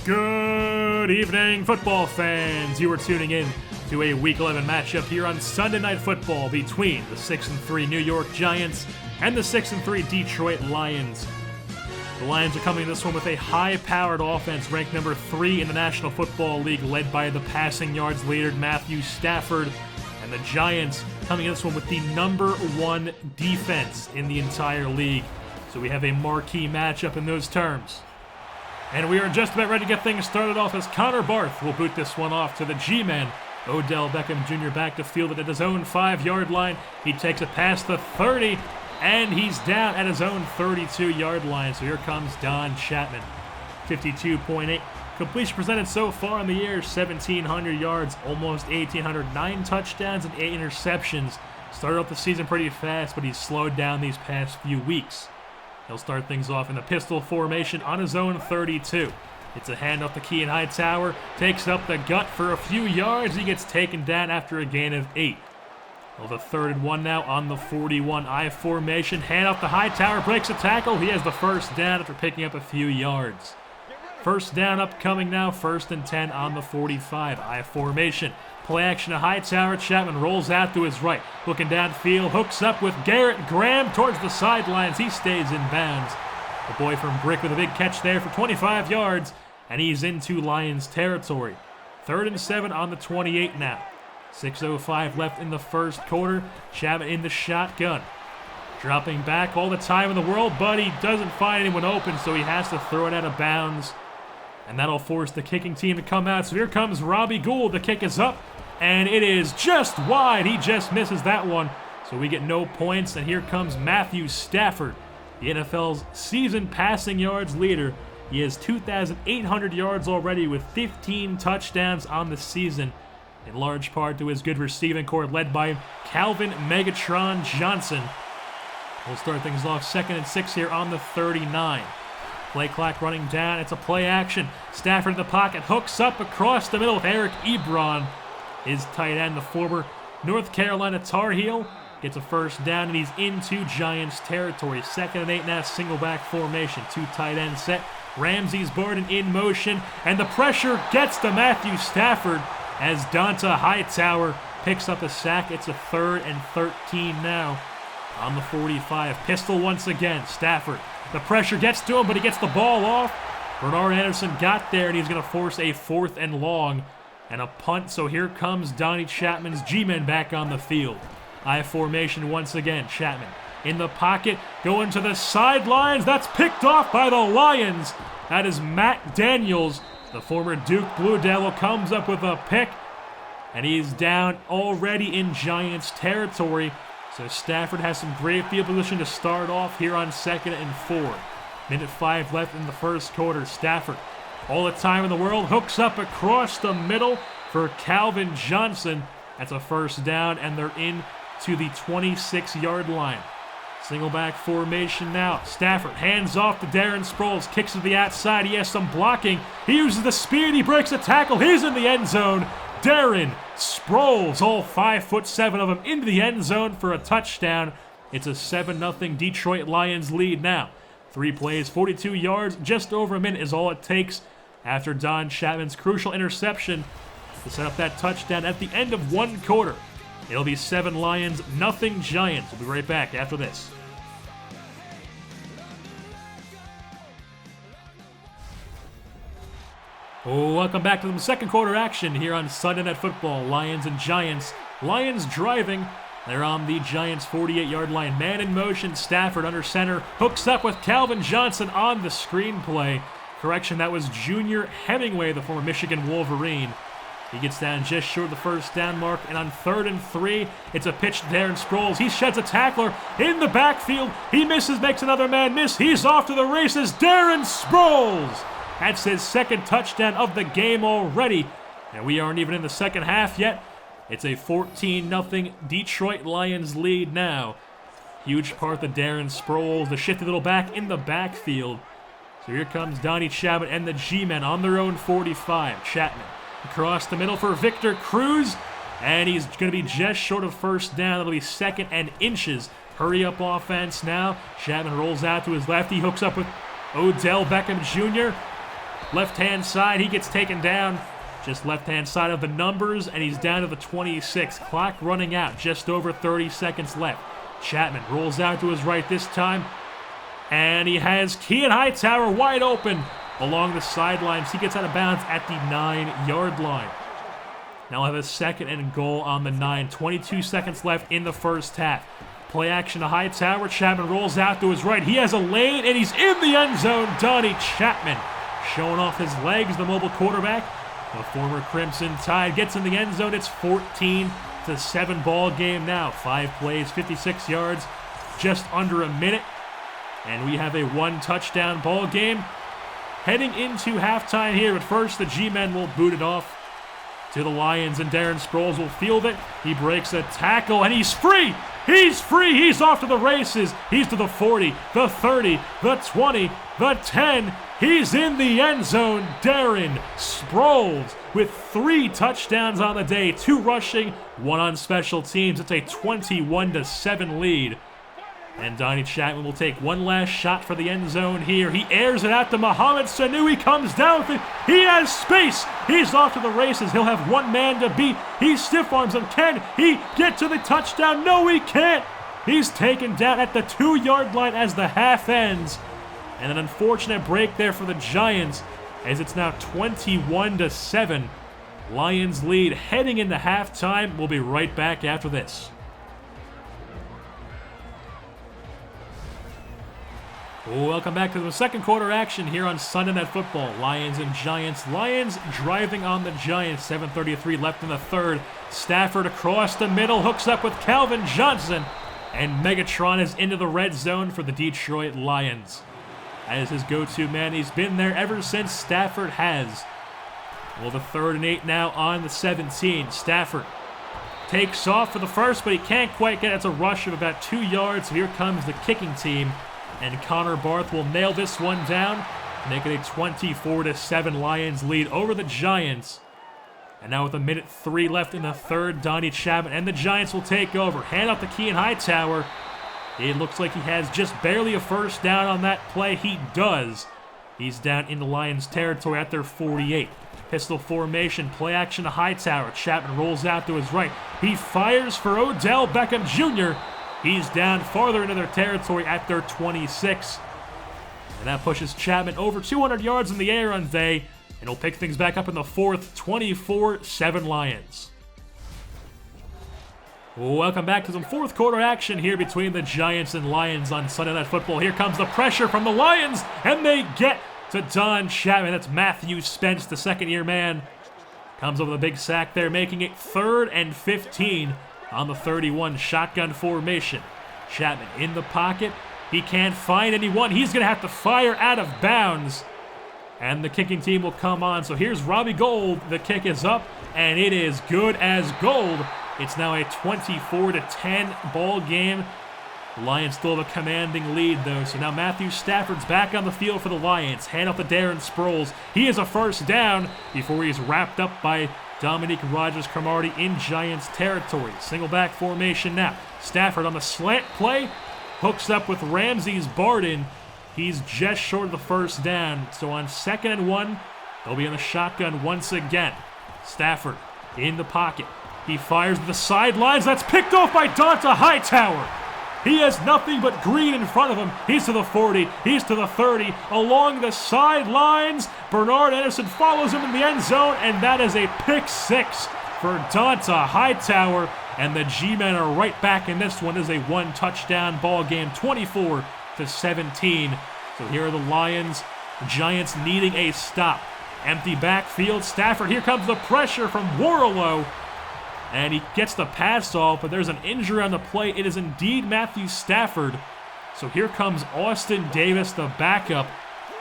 Good evening, football fans. You are tuning in to a Week 11 matchup here on Sunday Night Football between the 6-3 New York Giants and the 6-3 Detroit Lions. The Lions are coming in this one with a high-powered offense ranked number 3 in the National Football League, led by the passing yards leader Matthew Stafford. And the Giants coming in this one with the number 1 defense in the entire league. So we have a marquee matchup in those terms. And we are just about ready to get things started off as Connor Barth will boot this one off to the G-Man. Odell Beckham Jr. back to field it at his own 5-yard line. He takes it past the 30, and he's down at his own 32-yard line. So here comes Don Chapman. 52.8 completion percentage so far in the year, 1,700 yards, almost 1,800, 9 touchdowns and 8 interceptions. Started off the season pretty fast, but he's slowed down these past few weeks. He'll start things off in the pistol formation on his own 32. It's a handoff to Kean Hightower, takes up the gut for a few yards. He gets taken down after a gain of 8. Well, the 3rd and 1 now on the 41. I formation, handoff to Hightower, breaks a tackle. He has the first down after picking up a few yards. First down upcoming now, 1st and 10 on the 45. I formation. Play action to Hightower. Chapman rolls out to his right. Looking downfield, hooks up with Garrett Graham towards the sidelines. He stays in bounds. The boy from Brick with a big catch there for 25 yards, and he's into Lions territory. 3rd and 7 on the 28 now. 6:05 left in the first quarter. Chapman in the shotgun. Dropping back all the time in the world, but he doesn't find anyone open, so he has to throw it out of bounds. And that'll force the kicking team to come out. So here comes Robbie Gould. The kick is up, and it is just wide. He just misses that one, so we get no points. And here comes Matthew Stafford, the NFL's season passing yards leader. He has 2,800 yards already with 15 touchdowns on the season, in large part to his good receiving corps led by Calvin Megatron Johnson. We'll start things off 2nd and 6 here on the 39. Play clock running down. It's a play action. Stafford in the pocket, hooks up across the middle with Eric Ebron. His tight end, the former North Carolina Tar Heel, gets a first down, and he's into Giants territory. 2nd and 8 now, single back formation. 2 tight end set. Ramsey's Barden in motion, and the pressure gets to Matthew Stafford as Donta Hightower picks up a sack. It's a 3rd and 13 now on the 45. Pistol once again. Stafford. The pressure gets to him, but he gets the ball off. Bernard Anderson got there, and he's going to force a 4th and long and a punt. So here comes Donnie Chapman's G-Men back on the field. I formation once again. Chapman in the pocket, going to the sidelines. That's picked off by the Lions. That is Matt Daniels, the former Duke Blue Devil, comes up with a pick, and he's down already in Giants territory. So Stafford has some great field position to start off here on 2nd and 4. Minute 5 left in the first quarter. Stafford, all the time in the world, hooks up across the middle for Calvin Johnson. That's a first down, and they're in to the 26-yard line. Single back formation now. Stafford hands off to Darren Sproles, kicks to the outside. He has some blocking. He uses the speed. He breaks a tackle. He's in the end zone. Darren Sproles, all 5'7" of him, into the end zone for a touchdown. It's a 7-0 Detroit Lions lead now. 3 plays, 42 yards, just over a minute is all it takes after Don Chapman's crucial interception to set up that touchdown at the end of 1 quarter. It'll be 7 Lions, 0 Giants. We'll be right back after this. Welcome back to the second quarter action here on Sunday Night Football. Lions and Giants. Lions driving. They're on the Giants' 48-yard line. Man in motion. Stafford under center. Hooks up with Calvin Johnson on the screenplay. Correction, that was Junior Hemingway, the former Michigan Wolverine. He gets down just short of the first down mark, and on 3rd and 3, it's a pitch to Darren Sproles. He sheds a tackler in the backfield. He misses, makes another man miss. He's off to the races. Darren Sproles! That's his 2nd touchdown of the game already, and we aren't even in the second half yet. It's a 14-0 Detroit Lions lead now. Huge part the Darren Sproles, the shifty little back in the backfield. So here comes Donnie Chapman and the G-Men on their own 45. Chapman across the middle for Victor Cruz, and he's going to be just short of first down. That'll be 2nd and inches. Hurry up offense now. Chapman rolls out to his left. He hooks up with Odell Beckham Jr. Left-hand side, he gets taken down. Just left-hand side of the numbers, and he's down to the 26. Clock running out, just over 30 seconds left. Chapman rolls out to his right this time, and he has Kean Hightower wide open along the sidelines. He gets out of bounds at the 9-yard line. Now we'll have a 2nd and goal on the 9. 22 seconds left in the first half. Play action to Hightower. Chapman rolls out to his right. He has a lane, and he's in the end zone. Donnie Chapman showing off his legs, the mobile quarterback. The former Crimson Tide gets in the end zone. It's 14-7 ball game now. 5 plays, 56 yards, just under a minute. And we have a 1-touchdown ball game heading into halftime here. But first, the G-men will boot it off to the Lions, and Darren Sproles will field it. He breaks a tackle, and he's free! He's free! He's off to the races! He's to the 40, the 30, the 20, the 10. He's in the end zone. Darren Sproles with 3 touchdowns on the day, 2 rushing, 1 on special teams. It's a 21-7 lead. And Donnie Chapman will take one last shot for the end zone here. He airs it out to Mohamed Sanu. He comes down with it. He has space. He's off to the races. He'll have one man to beat. He stiff arms him. Can he get to the touchdown? No, he can't. He's taken down at the 2-yard line as the half ends. And an unfortunate break there for the Giants, as it's now 21-7. Lions lead heading into halftime. We'll be right back after this. Welcome back to the second quarter action here on Sunday Night Football. Lions and Giants. Lions driving on the Giants. 7:33 left in the third. Stafford across the middle, hooks up with Calvin Johnson. And Megatron is into the red zone for the Detroit Lions. As his go-to man, he's been there ever since Stafford has. Well, the 3rd and 8 now on the 17. Stafford takes off for the first, but he can't quite get it. It's a rush of about 2 yards. So here comes the kicking team. And Connor Barth will nail this one down, make it a 24-7 Lions lead over the Giants. And now with 1:03 left in the third, Donnie Chapman and the Giants will take over. Hand off to Kean Hightower. It looks like he has just barely a first down on that play. He does. He's down in the Lions territory at their 48. Pistol formation, play action to Hightower. Chapman rolls out to his right. He fires for Odell Beckham Jr. He's down farther into their territory at their 26. And that pushes Chapman over 200 yards in the air on the day. And he'll pick things back up in the fourth, 24-7 Lions. Welcome back to some fourth quarter action here between the Giants and Lions on Sunday Night Football. Here comes the pressure from the Lions, and they get to Don Chapman. That's Matthew Spence, the second-year man. Comes over the big sack there, making it 3rd and 15. On the 31, shotgun formation. Chapman in the pocket. He can't find anyone. He's going to have to fire out of bounds. And the kicking team will come on. So here's Robbie Gould. The kick is up, and it is good as gold. It's now a 24-10 ball game. The Lions still have a commanding lead, though. So now Matthew Stafford's back on the field for the Lions. Hand off to Darren Sproles. He is a first down before he's wrapped up by Dominique Rodgers-Cromartie in Giants territory. Single back formation now. Stafford on the slant play. Hooks up with Ramses Barden. He's just short of the first down. So on 2nd and 1, they'll be in the shotgun once again. Stafford in the pocket. He fires to the sidelines. That's picked off by Donta Hightower. He has nothing but green in front of him. He's to the 40. He's to the 30. Along the sidelines, Bernard Anderson follows him in the end zone, and that is a pick 6 for Donta Hightower. And the G-men are right back in this one. It is a 1-touchdown ball game, 24-17. So here are the Lions. The Giants needing a stop. Empty backfield. Stafford, here comes the pressure from Warlow. And he gets the pass off, but there's an injury on the play. It is indeed Matthew Stafford. So here comes Austin Davis, the backup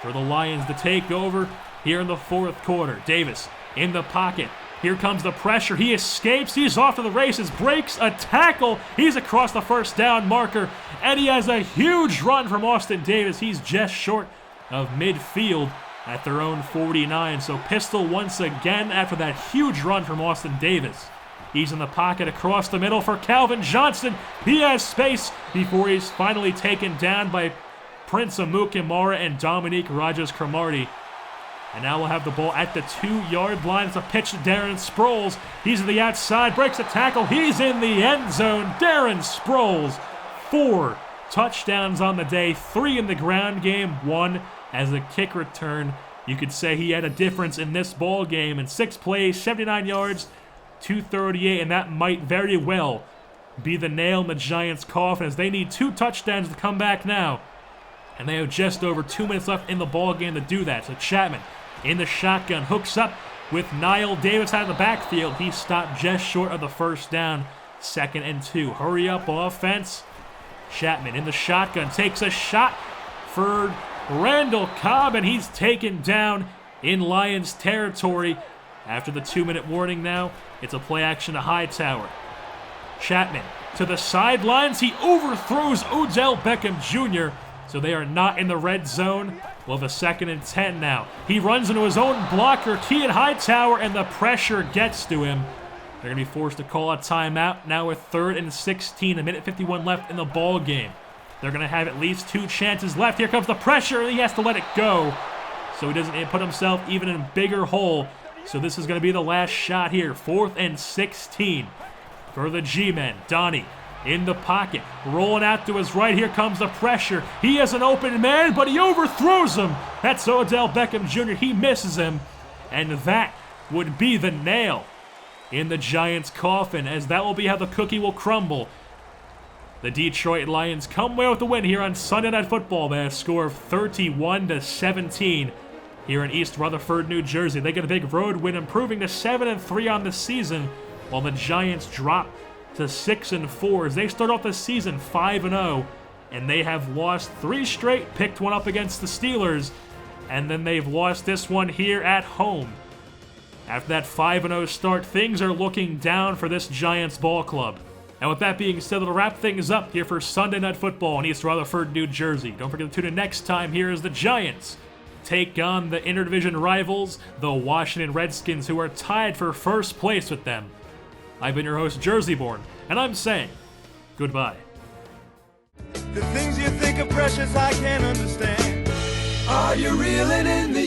for the Lions to take over here in the fourth quarter. Davis in the pocket. Here comes the pressure. He escapes. He's off to the races. Breaks a tackle. He's across the first down marker. And he has a huge run from Austin Davis. He's just short of midfield at their own 49. So pistol once again after that huge run from Austin Davis. He's in the pocket across the middle for Calvin Johnson. He has space before he's finally taken down by Prince Amukamara and Dominique Rodgers-Cromartie. And now we'll have the ball at the 2-yard line. It's a pitch to Darren Sproles. He's to the outside, breaks a tackle. He's in the end zone. Darren Sproles, 4 touchdowns on the day, 3 in the ground game, 1 as a kick return. You could say he had a difference in this ball game. In 6 plays, 79 yards, 238, and that might very well be the nail in the Giants' coffin as they need 2 touchdowns to come back now. And they have just over 2 minutes left in the ball game to do that. So Chapman in the shotgun, hooks up with Niall Davis out of the backfield. He stopped just short of the first down. 2nd and 2. Hurry up offense. Chapman in the shotgun takes a shot for Randall Cobb, and he's taken down in Lions territory. After the 2-minute warning now, it's a play action to Hightower. Chapman to the sidelines. He overthrows Odell Beckham Jr., so they are not in the red zone. We'll have a 2nd and 10 now. He runs into his own blocker, Kean Hightower, and the pressure gets to him. They're going to be forced to call a timeout now with 3rd and 16, a minute 51 left in the ball game. They're going to have at least 2 chances left. Here comes the pressure, and he has to let it go, so he doesn't put himself even in a bigger hole. So this is going to be the last shot here. 4th and 16 for the G-men. Donnie in the pocket, rolling out to his right. Here comes the pressure. He has an open man, but he overthrows him. That's Odell Beckham Jr. He misses him, and that would be the nail in the Giants' coffin, as that will be how the cookie will crumble. The Detroit Lions come away with the win here on Sunday Night Football by a score of 31-17 here in East Rutherford, New Jersey. They get a big road win, improving to 7-3 on the season, while the Giants drop to 6-4 as they start off the season 5-0, and they have lost 3 straight, picked one up against the Steelers, and then they've lost this one here at home. After that 5-0 start, things are looking down for this Giants ball club. And with that being said, it'll wrap things up here for Sunday Night Football in East Rutherford, New Jersey. Don't forget to tune in next time here as the Giants take on the interdivision rivals, the Washington Redskins, who are tied for first place with them. I've been your host, JerseyBorn, and I'm saying goodbye. The things you think are precious I can't understand. Are you reeling in the